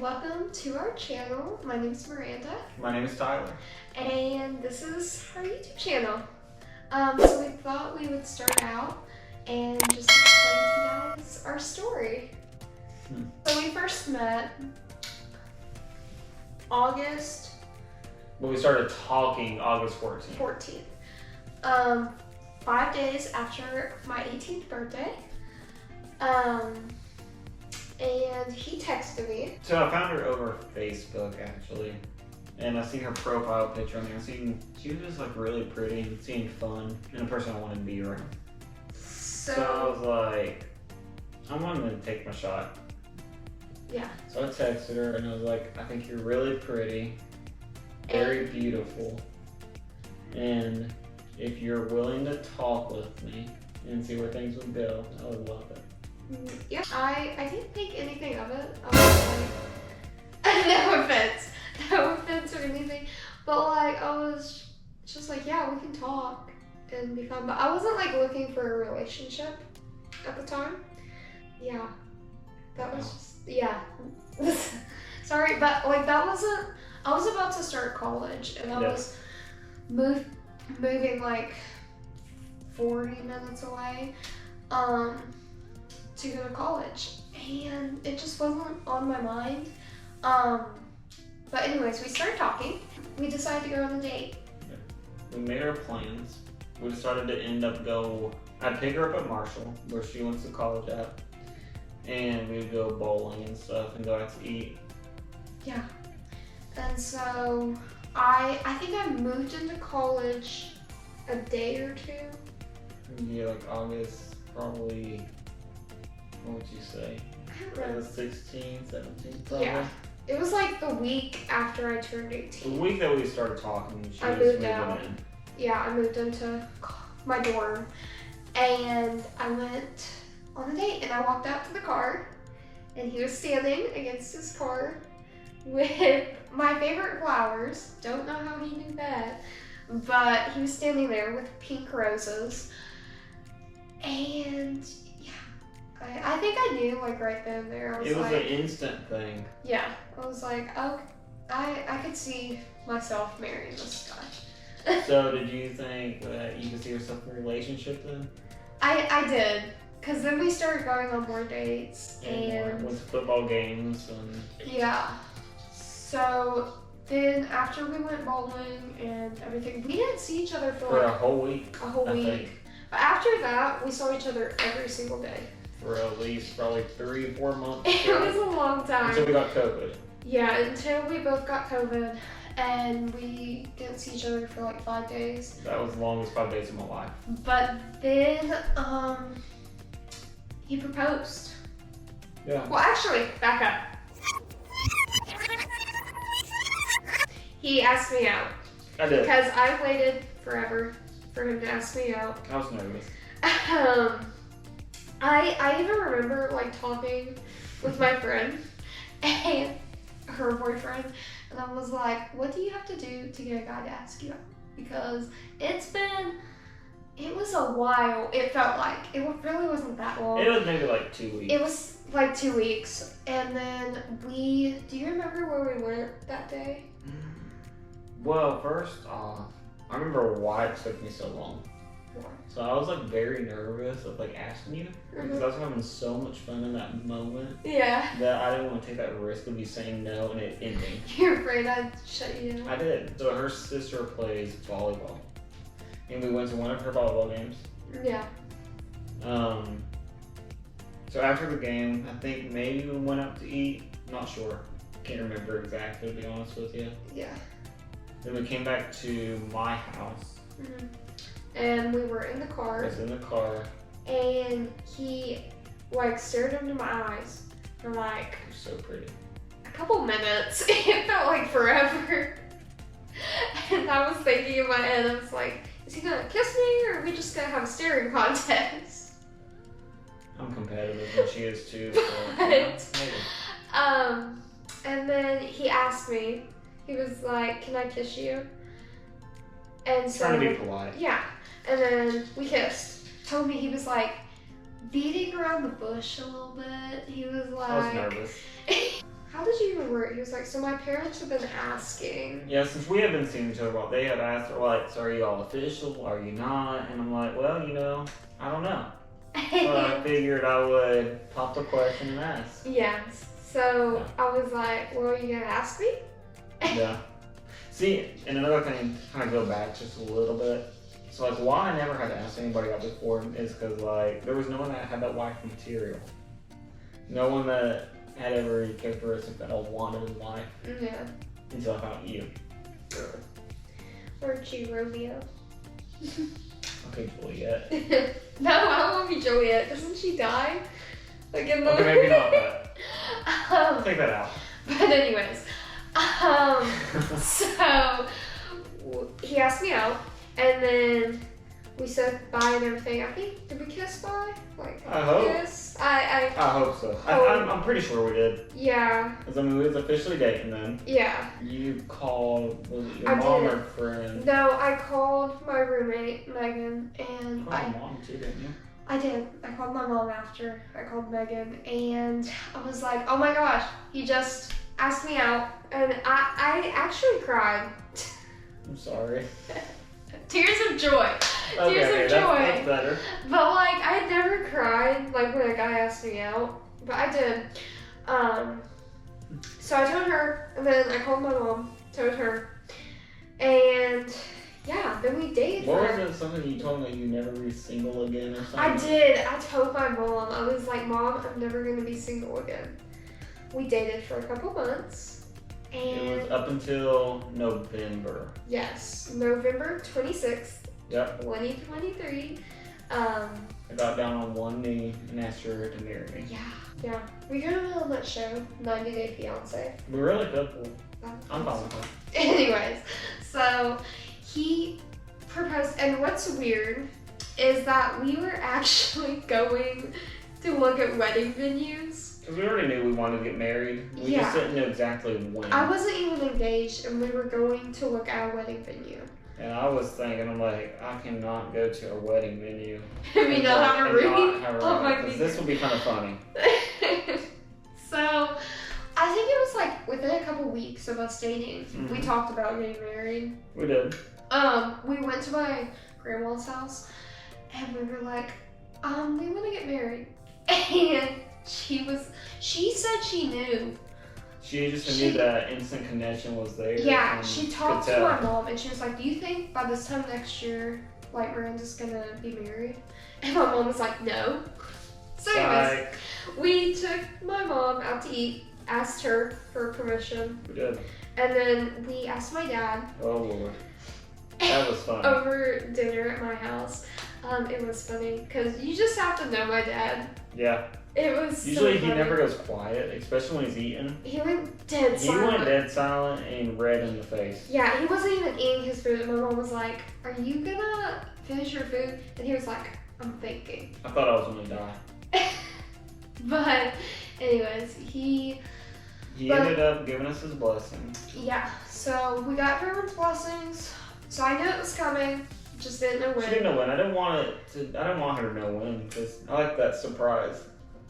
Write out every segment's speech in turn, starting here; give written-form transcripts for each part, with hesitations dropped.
welcome to our channel. My name is Miranda. My name is Tyler. And this is our YouTube channel. So we thought we would start out and just explain to you guys our story. So we first met August Well, we started talking August 14th. 14th. 5 days after my 18th birthday. And he texted me. So I found her over Facebook actually, and I seen her profile picture on there. She was just like really pretty and seemed fun, and a person I wanted to be around. So I was like, I wanted to take my shot. Yeah. So I texted her and I was like, I think you're really pretty, very beautiful, and if you're willing to talk with me and see where things would go, I would love it. Yeah, I didn't think anything of it. I was like, no offense or anything, but like I was just like, yeah, we can talk and be fun. But I wasn't like looking for a relationship at the time. Yeah, that was just, yeah. Sorry, but like that wasn't. I was about to start college, and I was moving like 40 minutes away. To go to college, and it just wasn't on my mind. But anyways, we started talking. We decided to go on a date. We made our plans. We decided to I'd pick her up at Marshall, where she went to college at, and we'd go bowling and stuff and go out to eat. Yeah. And so I think I moved into college a day or two. Yeah, like August, probably. What would you say? I don't know. 16, 17, probably? Yeah. It was like the week after I turned 18. The week that we started talking, she I was moved moving out. in. Yeah, I moved into my dorm, and I went on a date, and I walked out to the car, and he was standing against his car with my favorite flowers. Don't know how he knew that, but he was standing there with pink roses, and I think I knew like right then and there. It was an instant thing. Yeah, I was like, oh, I could see myself marrying this guy. So did you think that you could see yourself in a relationship then? I did, because then we started going on more dates and went to football games and yeah. So then after we went bowling and everything, we didn't see each other for a like whole week. a week. But after that, we saw each other every single day. For at least probably 3-4 months. It was a long time. Until we got COVID. Yeah, until we both got COVID, and we didn't see each other for like 5 days. That was the longest 5 days of my life. But then, he proposed. Yeah. Well, actually, back up. He asked me out. I did. Because I waited forever for him to ask me out. I was nervous. I even remember like talking with my friend and her boyfriend, and I was like, what do you have to do to get a guy to ask you out? Because it was a while. It felt like it really wasn't that long. It was maybe like 2 weeks. It was like 2 weeks, and then do you remember where we went that day? Well, first off, I remember why it took me so long. So I was like very nervous of like asking you because I was having so much fun in that moment. Yeah. That I didn't want to take that risk of you saying no and it ending. You're afraid I'd shut you down? I did. So her sister plays volleyball, and we went to one of her volleyball games. Yeah. So after the game, I think maybe we went out to eat. Not sure. Can't remember exactly, to be honest with you. Yeah. Then we came back to my house. Mm-hmm. And we were in the car. I was in the car. And he like stared into my eyes for like You're so pretty. a couple minutes. It felt like forever. And I was thinking in my head, I was like, is he gonna kiss me or are we just gonna have a staring contest? I'm competitive and she is too. So, But, maybe. And then he asked me, he was like, can I kiss you? And so Trying to be polite. yeah. And then we kissed. Told me he was like beating around the bush a little bit. He was like, I was nervous. How did did you even work? He was like, so my parents have been asking. Yeah, since we have been seeing each other a while, they had asked her, like, so are you all official? Are you not? And I'm like, well, I don't know. So I figured I would pop the question and ask. Yeah. So I was like, well, are you gonna ask me? Yeah. See, and another thing, kind of go back just a little bit. So like, why I never had to ask anybody out before is because like there was no one that had that wife material. No one that had every characteristic that I wanted in life. Yeah. Until I found you. Or you, Romeo. Okay, Juliet. No, I don't want to be Juliet. Doesn't she die? Like in the... Okay, maybe not that. Take that out. But anyways, so he asked me out, and then we said bye and everything. I think, did we kiss bye? Like, I hope. kiss? I hope so. I'm pretty sure we did. Yeah. Because I mean, we was officially dating then. Yeah. You called, was it your mom or friend? No, I called my roommate, Megan, and my mom too, didn't you? I did. I called my mom after. I called Megan, and I was like, oh my gosh, he just asked me out, and I actually cried. I'm sorry. Tears of joy. Tears of joy. That's better. But like, I had never cried like when a guy asked me out, but I did. So I told her, and then I called my mom, told her, and yeah, then we dated. What was it? Something you told me you never be single again or something? I did. I told my mom. I was like, Mom, I'm never gonna be single again. We dated for a couple months, and it was up until November. Yes, November 26th. Yep. 2023. I got down on one knee and asked her to marry me. Yeah. We could have been on that show, 90 Day Fiance. We really could. I'm fine with that. Anyways, so he proposed, and what's weird is that we were actually going to look at wedding venues. Because we already knew we wanted to get married. We just didn't know exactly when. I wasn't even engaged, and we were going to look at a wedding venue. And I was thinking, I'm like, I cannot go to a wedding venue. We don't have a ring. Because this will be kind of funny. So, I think it was like within a couple weeks of us dating, we talked about getting married. We did. We went to my grandma's house, and we were like, we want to get married. And she said she knew. She just knew that instant connection was there. Yeah, she talked to my mom, and she was like, do you think by this time next year, like, Miranda's gonna be married? And my mom was like, no. So anyways, we took my mom out to eat, asked her for permission. We did. And then we asked my dad. Oh, Lord. That was fun. Over dinner at my house. It was funny, because you just have to know my dad. Yeah. It was usually so funny. He never goes quiet, especially when he's eating. He went dead silent. He went dead silent and red in the face. Yeah, he wasn't even eating his food. My mom was like, are you gonna finish your food? And he was like, I'm thinking. I thought I was gonna die. But anyways, he ended up giving us his blessing. Yeah, so we got everyone's blessings. So I knew it was coming, just didn't know when. She didn't know when. I didn't want her to know when, because I like that surprise.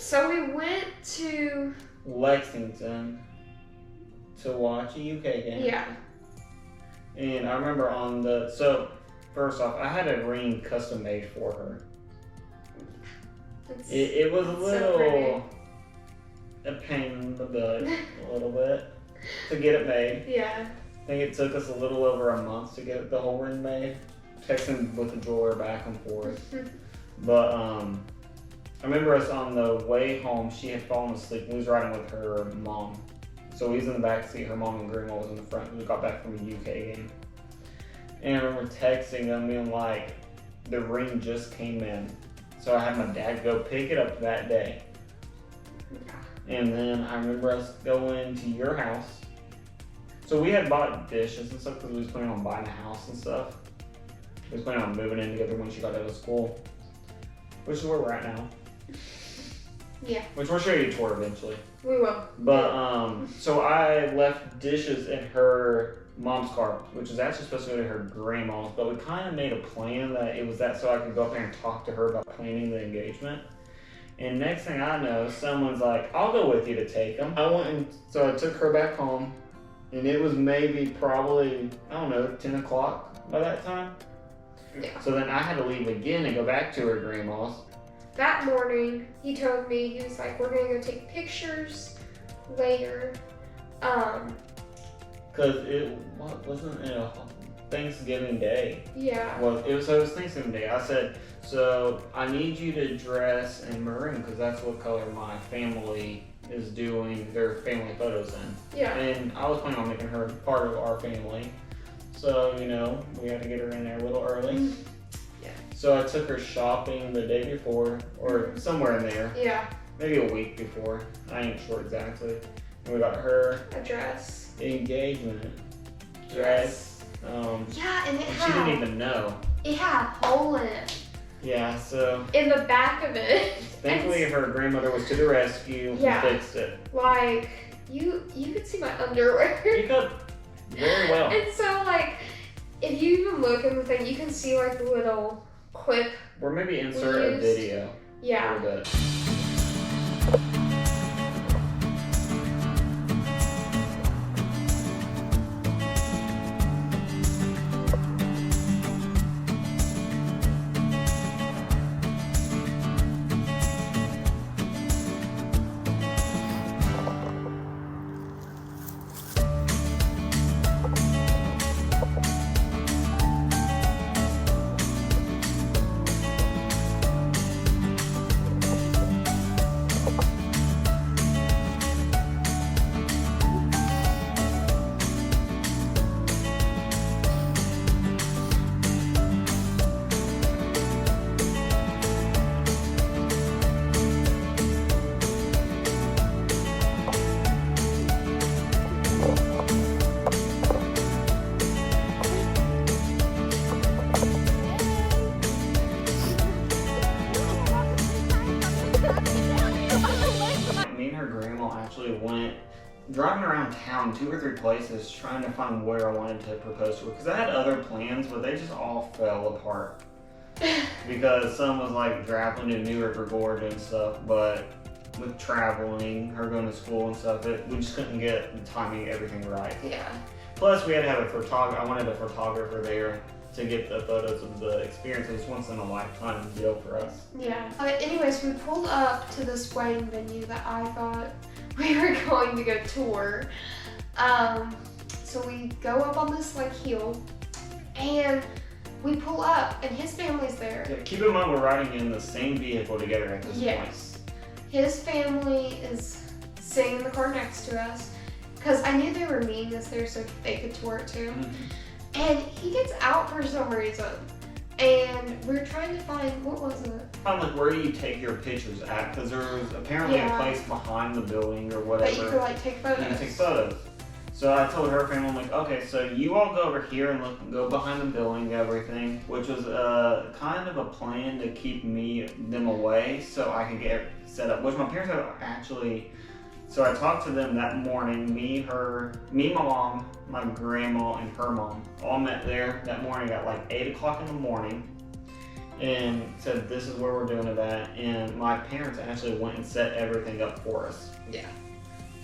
So we went to Lexington to watch a UK game. Yeah. And I remember first off, I had a ring custom made for her. It was a little a pain in the butt, a little bit, to get it made. Yeah. I think it took us a little over a month to get the whole ring made. Texting with the jeweler back and forth. But I remember us on the way home, she had fallen asleep. We was riding with her mom. So we was in the back seat, her mom and grandma was in the front. We got back from a UK game. And I remember texting them being like, the ring just came in. So I had my dad go pick it up that day. And then I remember us going to your house. So we had bought dishes and stuff because we was planning on buying a house and stuff. We was planning on moving in together when she got out of school. Which is where we're at now. Yeah. Which we'll show you a tour eventually. We will. But, so I left dishes in her mom's car, which is actually supposed to go to her grandma's, but we kind of made a plan that it was that so I could go up there and talk to her about planning the engagement. And next thing I know, someone's like, I'll go with you to take them. So I took her back home, and it was probably, I don't know, 10 o'clock by that time. Yeah. So then I had to leave again and go back to her grandma's. That morning, he told me, he was like, we're gonna go take pictures later. Cause wasn't it a Thanksgiving Day? Yeah. Well, it was Thanksgiving Day. I said, so I need you to dress in maroon because that's what color my family is doing their family photos in. Yeah. And I was planning on making her part of our family. So, we had to get her in there a little early. Yeah. So I took her shopping the day before, or somewhere in there. Yeah. Maybe a week before. I ain't sure exactly. And we got her a dress. Engagement dress. Yeah, and she didn't even know. It had a hole in it. Yeah, so in the back of it. Thankfully, her grandmother was to the rescue and fixed it. Like you could see my underwear. You could very well. And so if you even look in the thing, you can see the little clip. Or maybe insert a video. Yeah. For that. Went driving around town 2 or 3 places trying to find where I wanted to propose to her because I had other plans but they just all fell apart because some was traveling to New River Gorge and stuff, but with traveling, her going to school and stuff, we just couldn't get the timing, everything right. Yeah. Plus we had to have a photographer. I wanted a photographer there to get the photos of the experience. It's once in a lifetime deal for us. Yeah. But anyways, we pulled up to this wedding venue that I thought we were going to go tour. So we go up on this hill and we pull up and his family's there. Yeah, keep in mind we're riding in the same vehicle together at this point. His family is sitting in the car next to us because I knew they were meeting us there so they could tour it too. Mm-hmm. And he gets out for some reason. And we're trying to find, what was it? Where do you take your pictures at? Because there was apparently a place behind the building or whatever. That you could take photos. You can take photos. So I told her family, I'm like, okay, so you all go over here and go behind the building, everything, which was kind of a plan to keep them away so I could get set up, which my parents have actually. So I talked to them that morning. Me, my mom, my grandma, and her mom all met there that morning at 8 o'clock in the morning and said, this is where we're doing it at. And my parents actually went and set everything up for us. Yeah.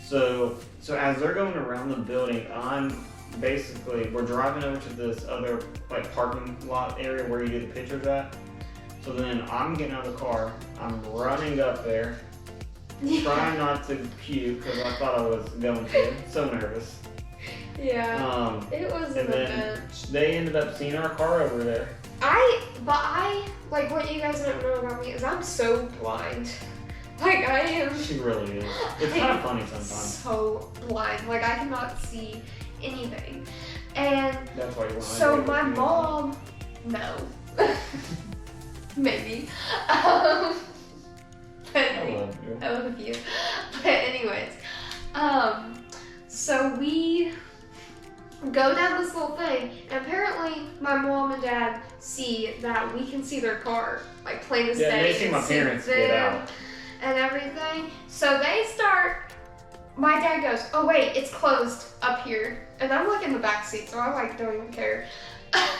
So as they're going around the building, we're driving over to this other parking lot area where you do the pictures at. So then I'm getting out of the car, I'm running up there. Trying not to puke because I thought I was going to. So nervous. Yeah. It was an event. They ended up seeing our car over there. What you guys don't know about me is I'm so blind. I am. She really is. It's kind of funny sometimes. So blind. I cannot see anything. And that's why you want so my mom, no. Maybe. I love you. But anyways, so we go down this little thing, and apparently my mom and dad see that we can see their car, plain as day. Yeah, they see my parents get out. And everything. So they start, my dad goes, oh wait, it's closed up here. And I'm in the back seat, so I don't even care.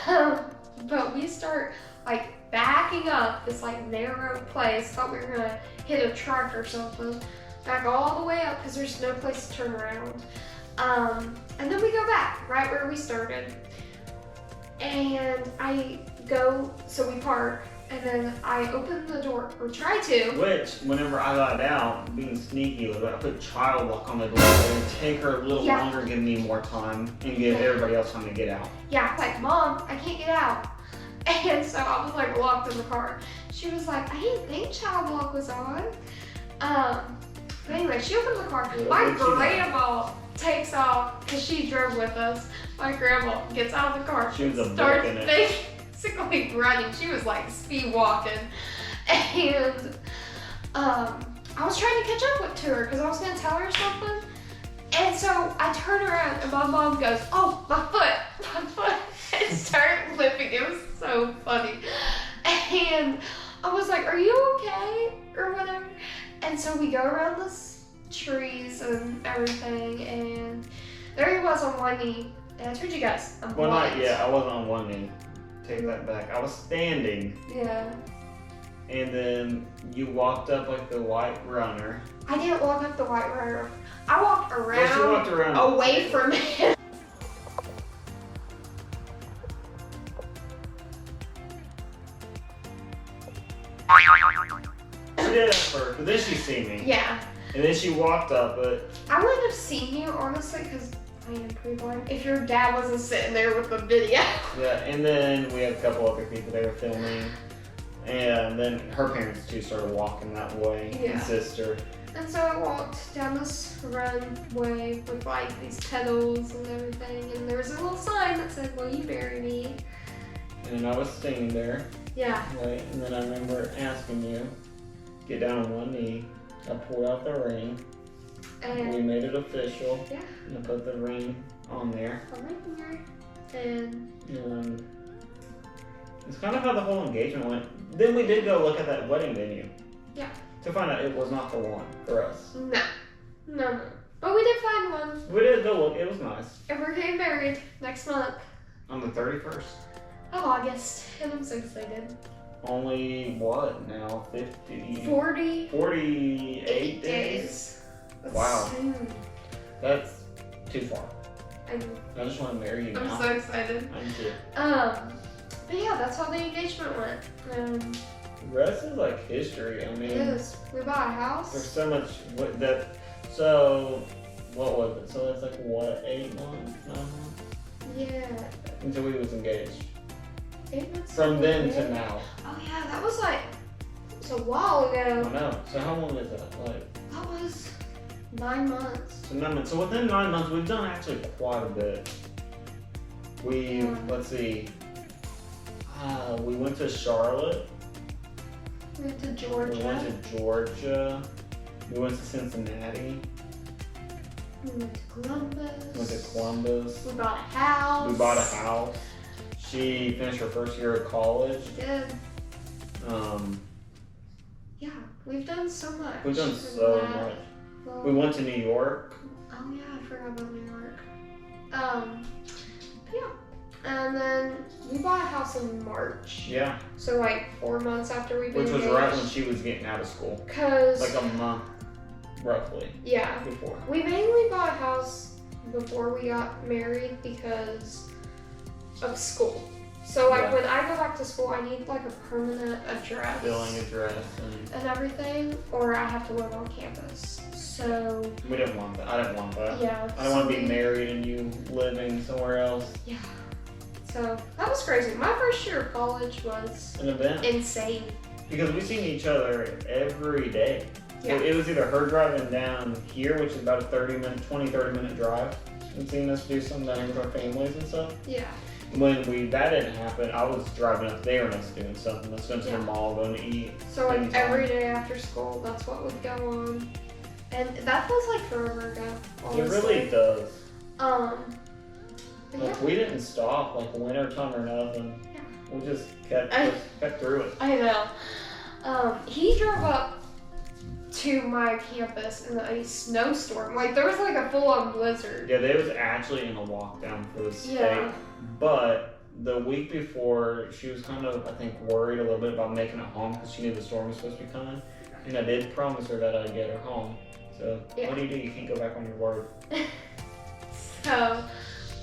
But we start like backing up this like narrow place. Thought we were gonna hit a truck or something. Back all the way up because there's no place to turn around. And then we go back right where we started. And so we park, and then I open the door, or try to. Which, whenever I got out, being sneaky with it, I put child lock on the door and take her a little longer, give me more time, and give everybody else time to get out. Yeah, I'm like, Mom, I can't get out. And so I was like locked in the car. She was like, I didn't think child lock was on. But anyway, she opened the car. My grandma takes off because she drove with us. My grandma gets out of the car. She was a starts basically running. She was like speed walking. And I was trying to catch up to her because I was going to tell her something. And so I turn around and my mom goes, oh, my foot. And started limping. It was so funny. And I was like, are you okay? Or whatever. And so we go around the trees and everything, and there he was on one knee. And I told you guys, I'm blind. Not yet. I wasn't on one knee. Take that back. I was standing. Yeah. And then you walked up like the white runner. I didn't walk up the white runner. I walked around, well, she walked around away from him. She did at first, but then she seen me. Yeah. And then she walked up, but I wouldn't have seen you, honestly, because I am pretty blind. If your dad wasn't sitting there with the video. Yeah, and then we had a couple other people they were filming. And then her parents too started walking that way, and sister. And so I walked down this runway with like these pedals and everything, and there was a little sign that said, will you marry me? And I was standing there. Yeah. Right, and then I remember asking you, get down on one knee. I pulled out the ring. And we made it official. Yeah. And I put the ring on there. On my finger. And it's kind of how the whole engagement went. Then we did go look at that wedding venue. Yeah. To find out it was not the one for us. No. But we did find one. We did go look. It was nice. And we're getting married next month. On the 31st. Of August. And I'm so excited. Only what now? 48 days? That's wow. Soon. That's too far. I know. I just want to marry you now. I'm so excited. I do. But yeah, that's how the engagement went. The rest is like history. I mean, it is. We bought a house. There's so much So, what was it? So that's like what, 8 months, 9 months? Yeah. Until we was engaged. 8 months. From then to now. Oh yeah, that was like a while ago. I know. So how long is that? Like. That was 9 months. So 9 months. So within 9 months, we've done actually quite a bit. Let's see. We went to Charlotte. We went to Georgia. We went to Cincinnati. We went to Columbus. We bought a house. She finished her first year of college. She did. Yeah, we've done so much. We've done so much. Well, we went to New York. Oh yeah, I forgot about New York. Yeah. And then we bought a house in March. Yeah. So like 4 months after we Which was right when she was getting out of school. Like a month, roughly. Yeah. Before. We mainly bought a house before we got married because of school. So like when I go back to school, I need like a permanent address. Billing address. And everything, or I have to live on campus. So. We didn't want that. I didn't want that. Yeah. I don't want to be married and you living somewhere else. Yeah. So that was crazy. My first year of college was an event. Insane. Because we seen each other every day. Yeah. So it was either her driving down here, which is about a 30 minute drive, and seeing us do something down here with our families and stuff. Yeah. When that didn't happen, I was driving up there and us doing something. Let's go to the mall, going to eat. So like every day after school, that's what would go on. And that feels like forever ago, honestly. It really does. Yeah. We didn't stop, like winter time or nothing. Yeah. We just kept through it. I know. He drove up to my campus in a snowstorm. Like there was like a full-on blizzard. Yeah, they was actually in a lockdown for the state. Yeah. But the week before, she was kind of, I think, worried a little bit about making it home because she knew the storm was supposed to be coming. And I did promise her that I'd get her home. So, Yeah. what do? You can't go back on your word. So,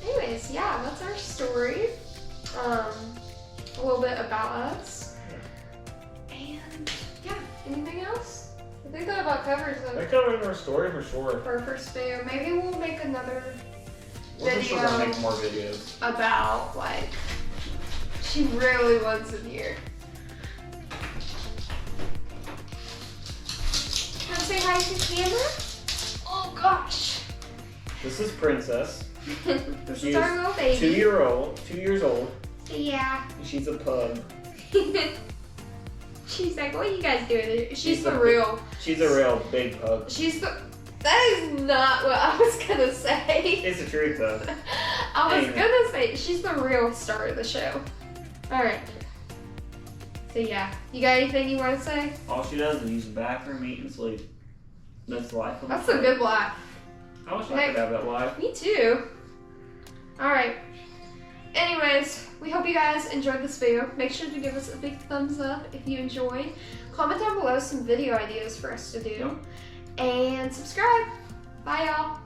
anyways, yeah, that's our story. A little bit about us. And, yeah, anything else? I think that about covers That it covered our story for sure. for our first video. Maybe we'll make another We're for sure gonna video make more videos. about, like, she really wants it here. Can I say hi to the camera? Oh gosh. This is Princess. This She is is our little baby. 2 years old. Yeah. And she's a pug. She's like, what are you guys doing? She's She's the a real. She's a real big pug. She's the. That is not what I was gonna say. It's the truth though. I was Anyway. gonna say she's the real star of the show. All right. So yeah, you got anything you want to say? All she does is use the bathroom, eat, and sleep. That's the life of That's a a pug. good life. I wish I could have that life. Me too. All right. Anyways, we hope you guys enjoyed this video. Make sure to give us a big thumbs up if you enjoyed. Comment down below some video ideas for us to do. And subscribe. Bye, y'all.